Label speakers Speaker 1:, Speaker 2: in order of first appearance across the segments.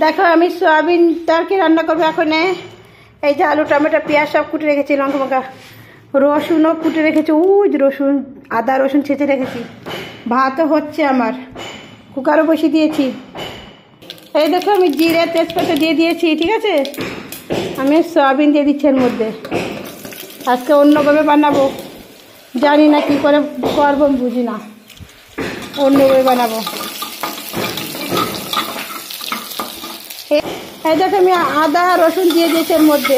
Speaker 1: দেখো আমি সয়াবিন তরকারি রান্না করবো এখন। এই যে আলু টমেটো পেঁয়াজ সব কুটে রেখেছি, লঙ্কা মঙ্কা রসুনও কুটে রেখেছি, রসুন আদা রসুন ছেঁচে রেখেছি। ভাতও হচ্ছে আমার, কুকারও বসিয়ে দিয়েছি। এই দেখো আমি জিরে তেজপাতা দিয়ে দিয়েছি, ঠিক আছে। আমি সয়াবিন দিয়ে দিচ্ছি এর মধ্যে। আজকে অন্যভাবে বানাবো, জানি না কি করে করবো, বুঝি না, অন্যভাবে বানাবো। এই দেখো আমি আদা রসুন দিয়ে দিয়েছি এর মধ্যে,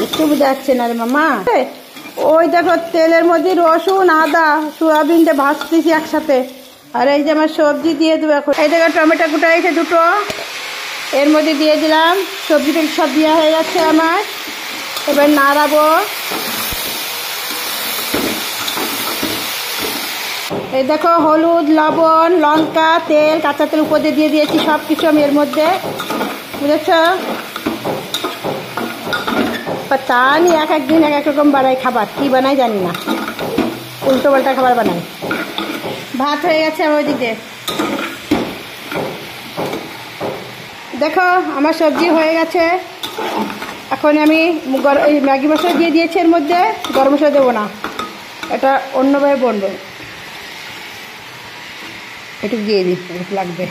Speaker 1: একটু যাচ্ছে না রে মামা। ওই দেখো তেলের মধ্যে রসুন আদা সয়াবিন দিয়ে ভাজতেছি একসাথে। আর এই যে আমার সবজি দিয়ে দেবো এখন। এই দেখো টমেটো কুটা এসে দুটো এর মধ্যে দিয়ে দিলাম। সবজিটা সব দেওয়া হয়ে যাচ্ছে আমার, এবার নাড়াবো। এই দেখো হলুদ লবণ লঙ্কা তেল কাঁচা তেল উপর দিয়ে দিয়েছি, সব কিছু আমি এর মধ্যে, বুঝেছ। তা নিয়ে এক একদিন এক এক রকম বানাই খাবার, কী বানাই জানি না, উল্টো পাল্টা খাবার বানাই। ভাত হয়ে গেছে আমার ওইদিকে। দেখো আমার সবজি হয়ে গেছে। এখন আমি ম্যাগি মশলা দিয়ে দিয়েছি এর মধ্যে, গরম মশলা দেবো না, এটা অন্যভাবে বলবো। একটু দিয়ে দিই, একটু লাগবে,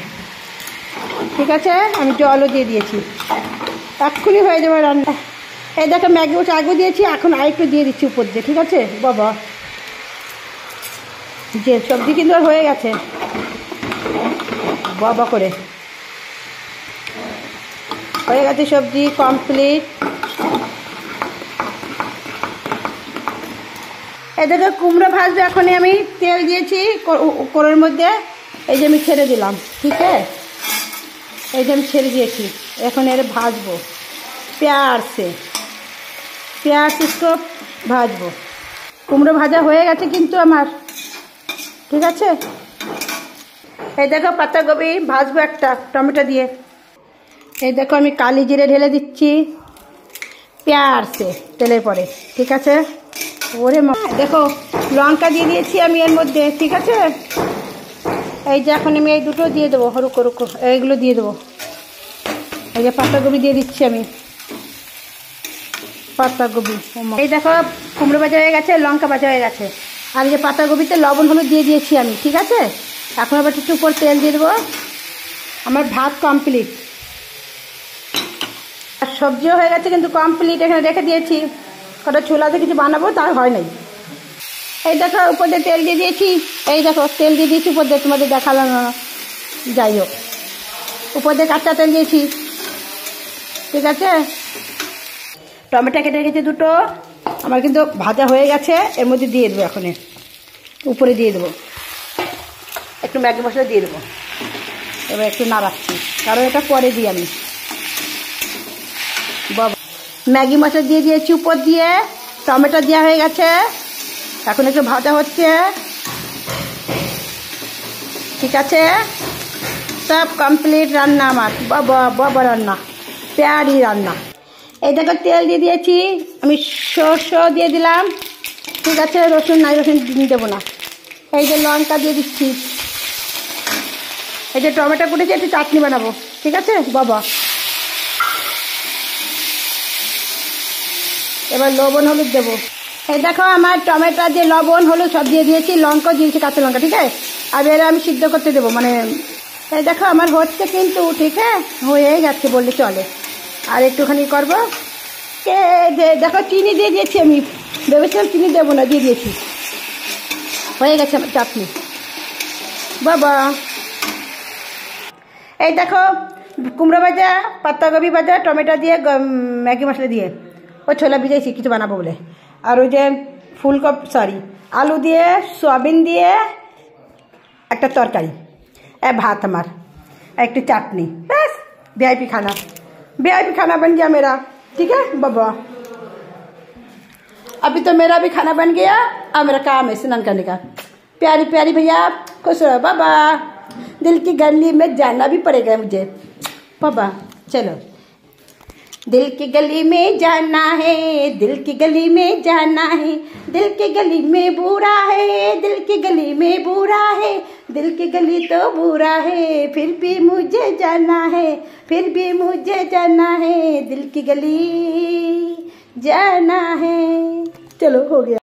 Speaker 1: ঠিক আছে। আমি জলও দিয়ে দিয়েছি, এক্ষুনি হয়ে যাবে রান্না। এই দেখো ম্যাগি মশলা আগেও দিয়েছি, এখন আরেকটু দিয়ে দিচ্ছি উপর দিয়ে, ঠিক আছে। বাবা যে সবজি কিন্তু হয়ে গেছে বাবা করে, হয়ে গেছে সবজি কমপ্লিট। এই দেখো কুমড়ো ভাজবো, এখনই আমি তেল দিয়েছি কড়াইয়ের মধ্যে। এই যে আমি ছেড়ে দিলাম, ঠিক আছে। এই যে আমি ছেড়ে দিয়েছি, এখন এর ভাজবো পেঁয়াজ इसको ভাজবো। কুমড়ো ভাজা হয়ে গেছে কিন্তু আমার, ঠিক আছে। এই দেখো পাতাকপি ভাজবো একটা টমেটো দিয়ে। এই দেখো আমি কালি জিরে ঢেলে দিচ্ছি পেঁয়াজ তেলের পরে, ঠিক আছে। ওরে মা দেখো লঙ্কা দিয়ে দিয়েছি আমি এর মধ্যে, ঠিক আছে। এই যে এখন আমি এই দুটো দিয়ে দেবো, হরুকো এইগুলো দিয়ে দেবো। এই যে পাতাকপি দিয়ে দিচ্ছি আমি, পাতাকপি। এই দেখো কুমড়ো ভাজা হয়ে গেছে, লঙ্কা ভাজা হয়ে গেছে। আর এই যে পাতাকপিতে লবণ হলুদ দিয়ে দিয়েছি আমি, ঠিক আছে। এখন আবার একটু উপর তেল দিয়ে দেবো। আমার ভাত কমপ্লিট, আর সবজিও হয়ে গেছে কিন্তু কমপ্লিট। এখানে রেখে দিয়েছি, কটা ছোলাতে কিছু বানাবো, তার হয় নাই। এই দেখো উপর দিয়ে তেল দিয়ে দিয়েছি, এই দেখো তেল দিয়ে দিয়েছি উপর দিয়ে, তোমাদের দেখালাম না, যাই হোক। উপর দিয়ে কাঁচা তেল দিয়েছি, ঠিক আছে। টমেটো কেটে রেখেছি দুটো, আমার কিন্তু ভাজা হয়ে গেছে। এর মধ্যে দিয়ে দেবো, এখন উপরে দিয়ে দেবো, একটু ম্যাগি মশলা দিয়ে দেবো। এবার একটু নাড়াচ্ছি, কারণ এটা পরে দিই আমি। বাবা ম্যাগি মশলা দিয়ে দিয়েছি উপর দিয়ে, টমেটো দেওয়া হয়ে গেছে, এখন একটু ভাজা হচ্ছে, ঠিক আছে। সব কমপ্লিট রান্না আমার, বাবা রান্না, প্যারি রান্না। এই দেখো তেল দিয়ে দিয়েছি আমি, সর্ষে দিয়ে দিলাম, ঠিক আছে। রসুন নাই, রসুন দেবো না। এই যে লঙ্কা দিয়ে দিচ্ছি, এই যে টমেটো কুটেছি, একটু চাটনি বানাবো, ঠিক আছে। বাবা এবার লবণ হলুদ দেবো। এই দেখো আমার টমেটো দিয়ে লবণ হলুদ সব দিয়ে দিয়েছি, লঙ্কাও দিয়েছি কাঁচা লঙ্কা, ঠিক আছে। আর এর আমি সিদ্ধ করতে দেবো, মানে এই দেখো আমার হচ্ছে কিন্তু, ঠিক আছে, হয়ে গেছে বললে চলে। আর একটুখানি করবো। দেখো চিনি দিয়ে দিয়েছি আমি, ভেবেছিলাম চিনি দেবো না, দিয়ে দিয়েছি, হয়ে গেছে আমার চাটনি। বাবা এই দেখো কুমড়ো ভাজা পাতাকপি ভাজা টমেটো দিয়ে ম্যাগি মশলা দিয়ে, ওই ছোলা ভিজাইছি কিছু বানাবো বলে। আর ওই যে আলু দিয়ে সয়াবিন দিয়ে একটা তরকারি, ভাত আমার, একটু चाटनी, बस वीआईपी खाना बन गया मेरा, ठीक है बाबा। अभी तो मेरा भी खाना बन गया, अब मेरा काम है स्नान करने का। प्यारी प्यारी भैया खुश रहो बाबा। दिल की गली में जाना भी पड़ेगा मुझे बाबा, चलो। दिल की गली में जाना है, दिल की गली में जाना है, दिल की गली में बुरा है, दिल की गली में बुरा है, दिल की गली तो बुरा है, फिर भी मुझे जाना है, फिर भी मुझे जाना है, दिल की गली जाना है। चलो हो गया।